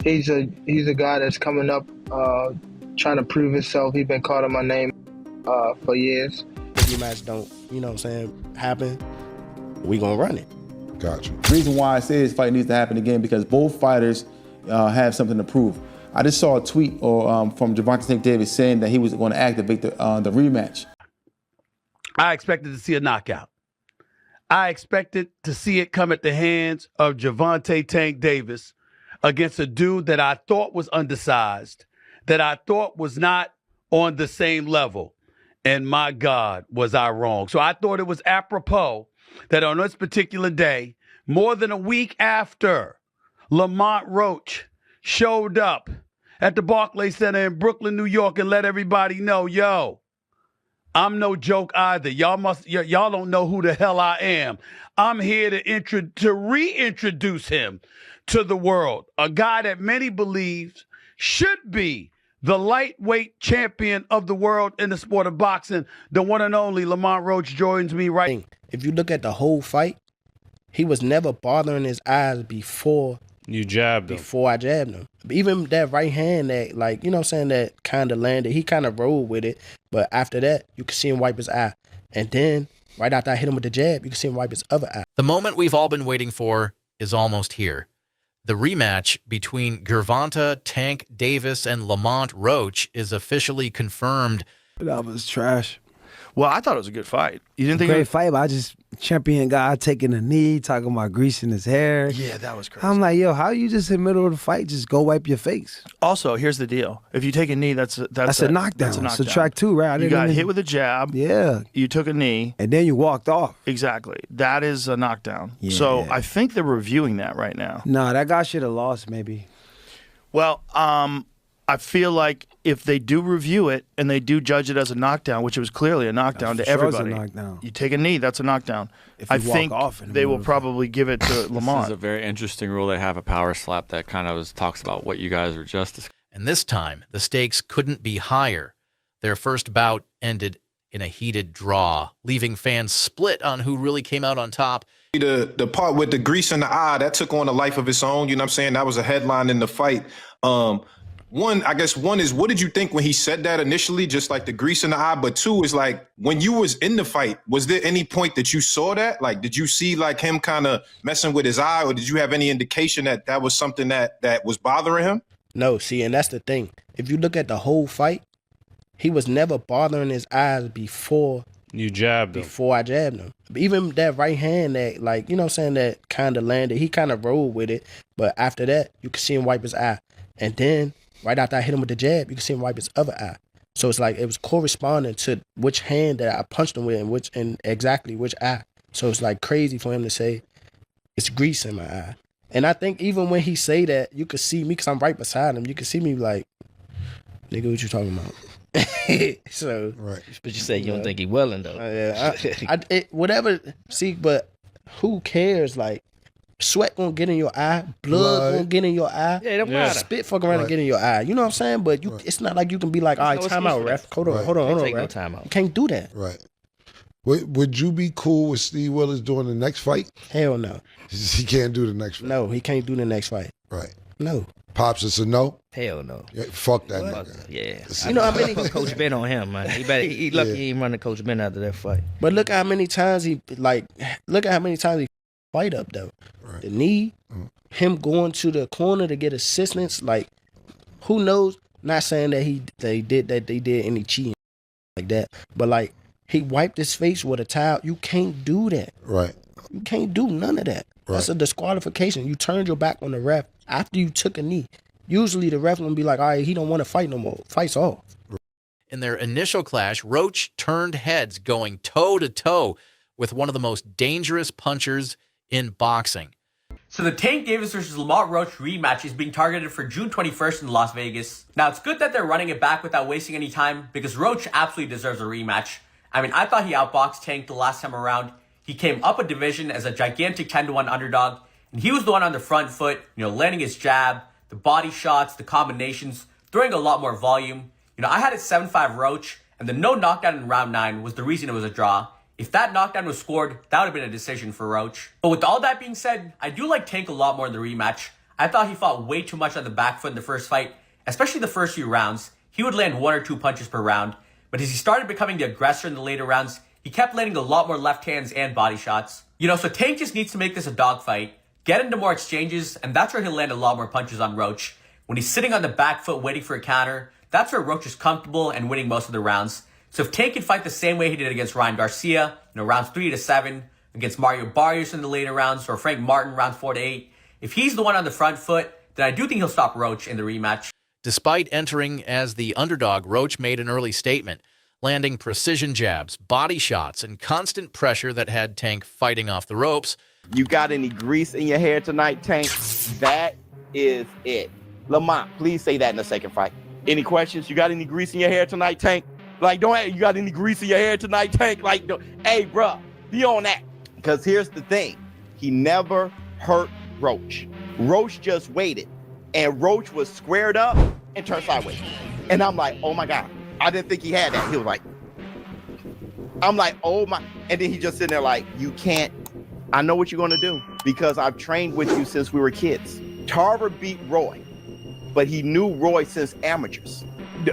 He's a guy that's coming up, trying to prove himself. He's been calling my name for years. If your match don't, you know what I'm saying, happen, we gonna run it. Gotcha. The reason why I say this fight needs to happen again because both fighters have something to prove. I just saw a tweet from Gervonta Tank Davis saying that he was going to activate the rematch. I expected to see a knockout. I expected to see it come at the hands of Gervonta Tank Davis against a dude that I thought was undersized, that I thought was not on the same level. And my God, was I wrong. So I thought it was apropos that on this particular day, more than a week after Lamont Roach showed up at the Barclays Center in Brooklyn, New York, and let everybody know, yo, I'm no joke either. Y'all don't know who the hell I am. I'm here to reintroduce him to the world. A guy that many believe should be the lightweight champion of the world in the sport of boxing. The one and only Lamont Roach joins me right. If you look at the whole fight, he was never bothering his eyes before you jabbed him. Before I jabbed him. Even that right hand that, like, you know what I'm saying, that kind of landed. He kind of rolled with it. But after that, you could see him wipe his eye. And then, right after I hit him with the jab, you could see him wipe his other eye. The moment we've all been waiting for is almost here. The rematch between Gervonta Tank Davis and Lamont Roach is officially confirmed. That was trash. Well, I thought it was a good fight. You didn't think great fight, but I just champion guy taking a knee, talking about greasing his hair. Yeah, that was crazy. I'm like, yo, how you just in the middle of the fight just go wipe your face? Also, here's the deal: if you take a knee, that's a knockdown. That's a knockdown. Subtract 2, right? You got hit with a jab. Yeah. You took a knee, and then you walked off. Exactly. That is a knockdown. Yeah. So I think they're reviewing that right now. Nah, that guy should have lost, maybe. Well, I feel like if they do review it and they do judge it as a knockdown, which it was clearly a knockdown to everybody, you take a knee, that's a knockdown. I think they will probably give it to Lamont. This is a very interesting rule they have, a power slap that kind of talks about what you guys were just discussing. And this time, the stakes couldn't be higher. Their first bout ended in a heated draw, leaving fans split on who really came out on top. The part with the grease in the eye, that took on a life of its own. You know what I'm saying? That was a headline in the fight. One is, what did you think when he said that initially, just like the grease in the eye? But 2 is like, when you was in the fight, was there any point that you saw that? Like, did you see like him kind of messing with his eye, or did you have any indication that that was something that was bothering him? No, see, and that's the thing. If you look at the whole fight, he was never bothering his eyes before you jabbed him. Before I jabbed him. Even that right hand that, like, you know what I'm saying, that kind of landed. He kind of rolled with it. But after that, you could see him wipe his eye. And then, right after I hit him with the jab, you could see him wipe his other eye. So it's like it was corresponding to which hand that I punched him with and exactly which eye. So it's like crazy for him to say it's grease in my eye. And I think even when he say that, you could see me, because I'm right beside him, you could see me like, nigga, what you talking about? So, right. But you say you don't think he willing though. Yeah, whatever. See, but who cares? Like, sweat gonna get in your eye, blood gonna get in your eye. Yeah, it don't matter. Spit fuck around and get in your eye. You know what I'm saying? But you, it's not like you can be like, all right, time out, ref. Hold on, Take no ref. time out. You can't do that. Right. Would you be cool with Steve Willis doing the next fight? Hell no. He can't do the next fight. No, he can't do the next fight. Right. No. Pops, it's a no? Hell no. Yeah, fuck that nigga. Yeah. You know how many put Coach Ben on him, man. He lucky he ain't running Coach Ben after that fight. But look how many times he fight up though. Right. The knee, him going to the corner to get assistance, like who knows? Not saying that they did any cheating like that, but like he wiped his face with a towel. You can't do that. Right. You can't do none of that. Right. That's a disqualification. You turned your back on the ref after you took a knee. Usually the ref gonna be like, all right, he don't want to fight no more. Fight's off. In their initial clash, Roach turned heads going toe-to-toe with one of the most dangerous punchers in boxing. So the Tank Davis versus Lamont Roach rematch is being targeted for June 21st in Las Vegas. Now, it's good that they're running it back without wasting any time because Roach absolutely deserves a rematch. I mean, I thought he outboxed Tank the last time around. He came up a division as a gigantic 10-1 underdog, and he was the one on the front foot, landing his jab, the body shots, the combinations, throwing a lot more volume. I had it 7-5 Roach, and the no knockdown in round 9 was the reason it was a draw. If that knockdown was scored, that would have been a decision for Roach. But with all that being said, I do like Tank a lot more in the rematch. I thought he fought way too much on the back foot in the first fight, especially the first few rounds. He would land 1 or 2 punches per round, but as he started becoming the aggressor in the later rounds, he kept landing a lot more left hands and body shots. So Tank just needs to make this a dogfight, get into more exchanges, and that's where he'll land a lot more punches on Roach. When he's sitting on the back foot waiting for a counter, that's where Roach is comfortable and winning most of the rounds. So if Tank can fight the same way he did against Ryan Garcia, rounds 3 to 7, against Mario Barrios in the later rounds, or Frank Martin rounds 4 to 8, if he's the one on the front foot, then I do think he'll stop Roach in the rematch. Despite entering as the underdog, Roach made an early statement, landing precision jabs, body shots, and constant pressure that had Tank fighting off the ropes. You got any grease in your hair tonight, Tank? That is it. Lamont, please say that in the second fight. Any questions? You got any grease in your hair tonight, Tank? Like, you got any grease in your hair tonight, Tank? Like, hey, bro, be on that. Because here's the thing. He never hurt Roach. Roach just waited. And Roach was squared up and turned sideways. And I'm like, oh, my God. I didn't think he had that. He was like, I'm like, oh, my. And then he just sitting there like, you can't. I know what you're going to do because I've trained with you since we were kids. Tarver beat Roy, but he knew Roy since amateurs.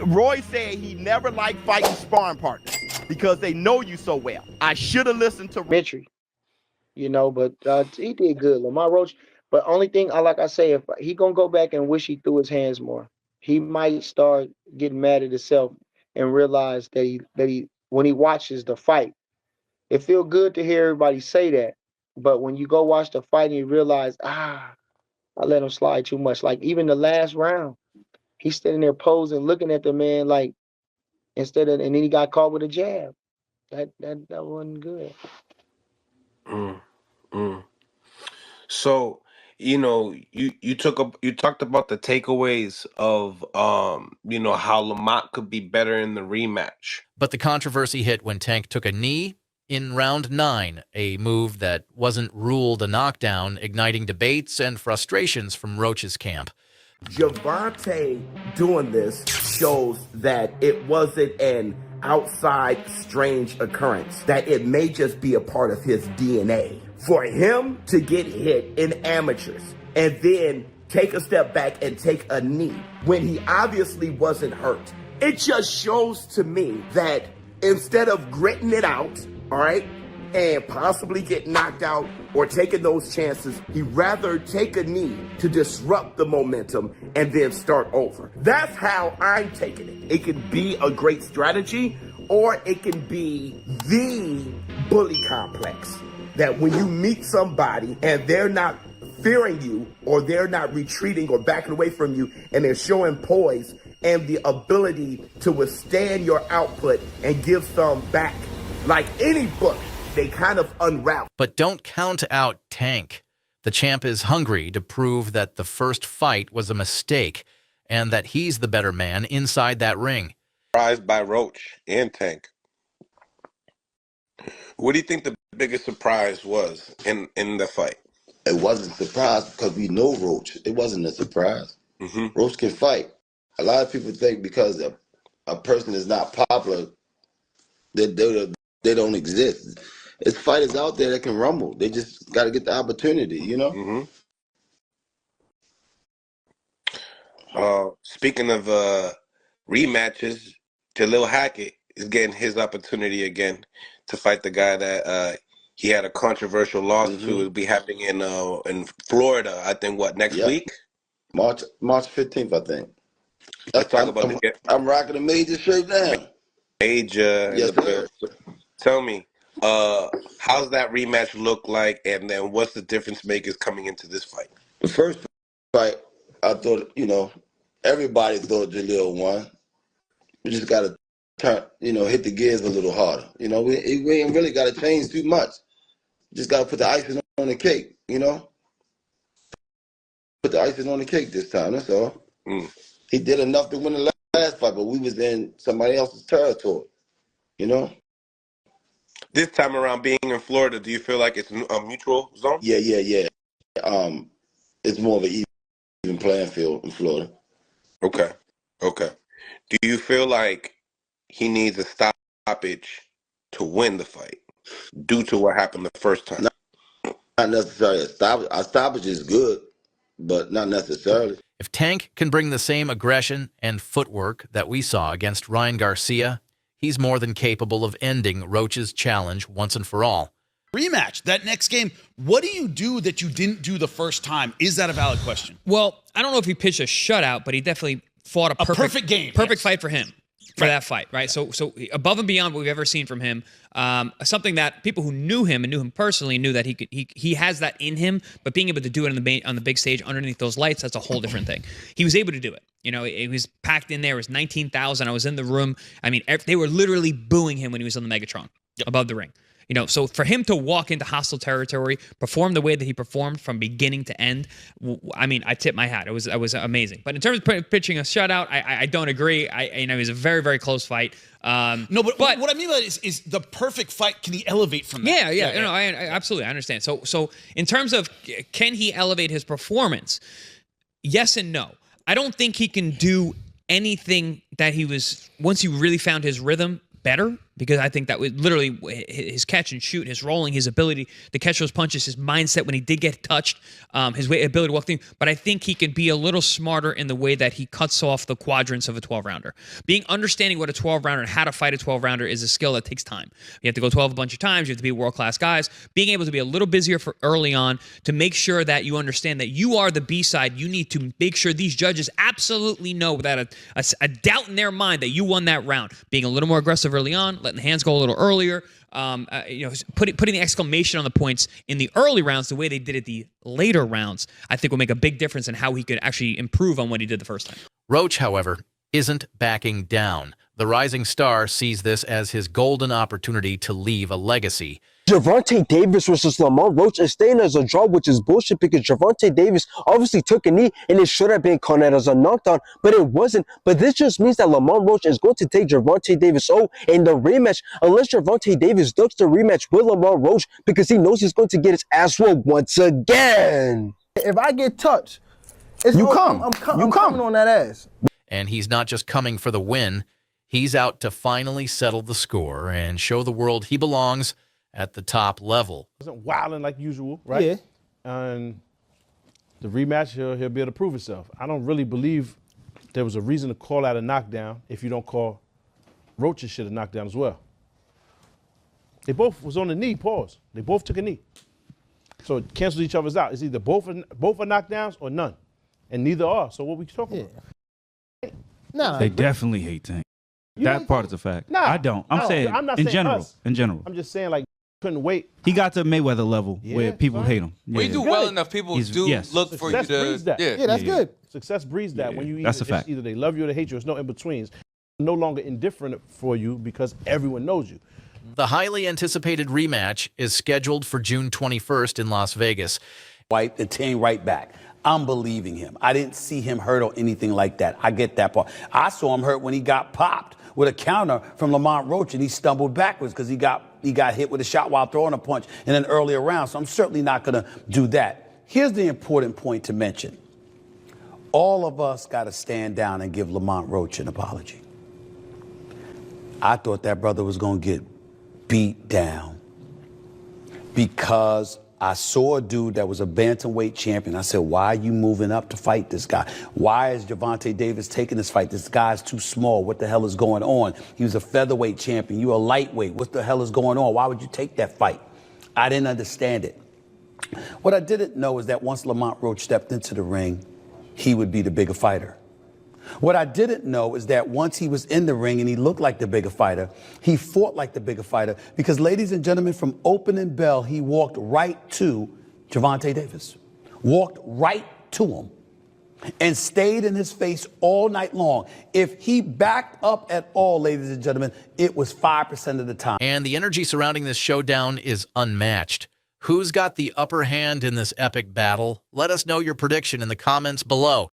Roy said he never liked fighting sparring partners because they know you so well. I should have listened to Mitri, but he did good. Lamont Roach, but only thing, like I say, if he gonna go back and wish he threw his hands more, he might start getting mad at himself and realize that he when he watches the fight, it feel good to hear everybody say that, but when you go watch the fight and you realize, I let him slide too much. Like even the last round, he's standing there posing, looking at the man like and then he got caught with a jab. That wasn't good. So, you talked about the takeaways of how Lamont could be better in the rematch. But the controversy hit when Tank took a knee in round 9, a move that wasn't ruled a knockdown, igniting debates and frustrations from Roach's camp. Gervonta doing this shows that it wasn't an outside strange occurrence, that it may just be a part of his DNA. For him to get hit in amateurs and then take a step back and take a knee when he obviously wasn't hurt, it just shows to me that instead of gritting it out, all right, and possibly get knocked out or taking those chances, he'd rather take a knee to disrupt the momentum and then start over. That's how I'm taking it. It can be a great strategy or it can be the bully complex. That when you meet somebody and they're not fearing you or they're not retreating or backing away from you and they're showing poise and the ability to withstand your output and give some back, like any bully, they kind of unravel. But don't count out Tank. The champ is hungry to prove that the first fight was a mistake and that he's the better man inside that ring. Surprised by Roach and Tank. What do you think the biggest surprise was in the fight? It wasn't a surprise because we know Roach. It wasn't a surprise. Mm-hmm. Roach can fight. A lot of people think because a person is not popular, that they don't exist. There's fighters out there that can rumble. They just got to get the opportunity, Mm-hmm. Speaking of rematches, Jalil Hackett is getting his opportunity again to fight the guy that he had a controversial loss to. It'll be happening in Florida, I think, next week? March 15th, I think. Let's talk about I'm rocking a major shirt now. Major. Yes, sir. Tell me, how's that rematch look like, and then what's the difference makers coming into this fight? The first fight, I thought, everybody thought Jalil won. We just got to turn, hit the gears a little harder. We ain't really got to change too much. Just got to put the icing on the cake, Put the icing on the cake this time, that's all. He did enough to win the last fight, but we was in somebody else's territory, This time around, being in Florida, do you feel like it's a mutual zone? Yeah. It's more of an even playing field in Florida. Okay. Do you feel like he needs a stoppage to win the fight due to what happened the first time? Not necessarily a stoppage. A stoppage is good, but not necessarily. If Tank can bring the same aggression and footwork that we saw against Ryan Garcia, he's more than capable of ending Roach's challenge once and for all. Rematch, that next game, what do you do that you didn't do the first time? Is that a valid question? Well, I don't know if he pitched a shutout, but he definitely fought a perfect game. Perfect fight for him. For that fight, right? So above and beyond what we've ever seen from him, something that people who knew him and knew him personally knew that he has that in him, but being able to do it on the big stage underneath those lights, that's a whole different thing. He was able to do it. You know, it was packed in there. It was 19,000. I was in the room. I mean, they were literally booing him when he was on the Megatron above the ring. You know, so for him to walk into hostile territory, perform the way that he performed from beginning to end, I mean, I tip my hat. It was amazing. But in terms of pitching a shutout, I don't agree. It was a very, very close fight. No, but what I mean by it is the perfect fight. Can he elevate from that? Yeah. No, I absolutely understand. So in terms of can he elevate his performance? Yes and no. I don't think he can do anything that he was once he really found his rhythm better, because I think that was literally his catch and shoot, his rolling, his ability to catch those punches, his mindset when he did get touched, his ability to walk through. But I think he can be a little smarter in the way that he cuts off the quadrants of a 12-rounder. Understanding what a 12-rounder and how to fight a 12-rounder is a skill that takes time. You have to go 12 a bunch of times. You have to be world-class guys. Being able to be a little busier for early on to make sure that you understand that you are the B-side. You need to make sure these judges absolutely know without a doubt in their mind that you won that round. Being a little more aggressive early on, letting the hands go a little earlier, putting the exclamation on the points in the early rounds the way they did it the later rounds, I think will make a big difference in how he could actually improve on what he did the first time. Roach, however, isn't backing down. The rising star sees this as his golden opportunity to leave a legacy. Gervonta Davis versus Lamont Roach is staying as a draw, which is bullshit because Gervonta Davis obviously took a knee and it should have been counted as a knockdown, but it wasn't. But this just means that Lamont Roach is going to take Gervonta Davis in the rematch, unless Gervonta Davis ducks the rematch with Lamont Roach because he knows he's going to get his ass whooped once again. If I get touched, I'm coming on that ass. And he's not just coming for the win. He's out to finally settle the score and show the world he belongs at the top level. Wasn't wilding like usual, right? Yeah. And the rematch, he'll be able to prove himself. I don't really believe there was a reason to call out a knockdown if you don't call Roach's shit a knockdown as well. They both was on the knee, pause. They both took a knee. So it cancels each other's out. It's either both are knockdowns or none. And neither are. So what we talking about? No, they definitely hate Tank. That part is a fact. Nah, I don't. I'm saying not in saying general. us. In general. I'm just saying like couldn't wait. He got to Mayweather level where people hate him. When you do well enough, people look for you to. That. Yeah, that's good. Success breeds that. When you that's a fact. Either they love you or they hate you. There's no in betweens. No longer indifferent for you because everyone knows you. The highly anticipated rematch is scheduled for June 21st in Las Vegas. Wipe the team right back. I'm believing him. I didn't see him hurt or anything like that. I get that part. I saw him hurt when he got popped with a counter from Lamont Roach and he stumbled backwards because he got hit with a shot while throwing a punch in an earlier round. So I'm certainly not going to do that. Here's the important point to mention. All of us got to stand down and give Lamont Roach an apology. I thought that brother was going to get beat down because I saw a dude that was a bantamweight champion. I said, why are you moving up to fight this guy? Why is Gervonta Davis taking this fight? This guy's too small. What the hell is going on? He was a featherweight champion. You're a lightweight. What the hell is going on? Why would you take that fight? I didn't understand it. What I didn't know is that once Lamont Roach stepped into the ring, he would be the bigger fighter. What I didn't know is that once he was in the ring and he looked like the bigger fighter, he fought like the bigger fighter because, ladies and gentlemen, from opening bell, he walked right to Gervonta Davis, walked right to him and stayed in his face all night long. If he backed up at all, ladies and gentlemen, it was 5% of the time. And the energy surrounding this showdown is unmatched. Who's got the upper hand in this epic battle? Let us know your prediction in the comments below.